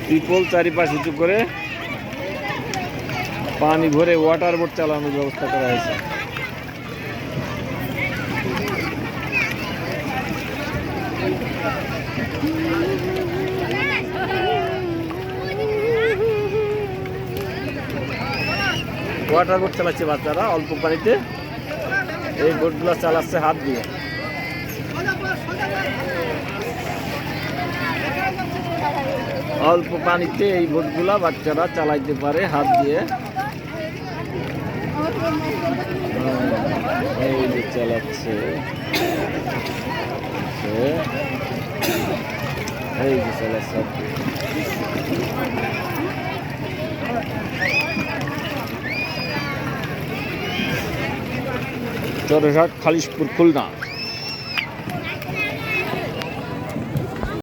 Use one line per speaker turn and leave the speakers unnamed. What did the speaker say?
People চারিপাশ উঁচু করে পানি ভরে ওয়াটার বোট চালানোর ব্যবস্থা করা হয়েছে। ওয়াটার বোট চালাচ্ছে বাচ্চারা অল্প পানিতে। এই বোটগুলো চালাচ্ছে হাত দিয়ে। অল্প পানিতে এই বোটগুলা বাচ্চারা চালাইতে পারে হাত দিয়ে। এই যে চালাচ্ছে, এই যে চালাচ্ছে। চরঘাট, খালিশপুর, খুলনা।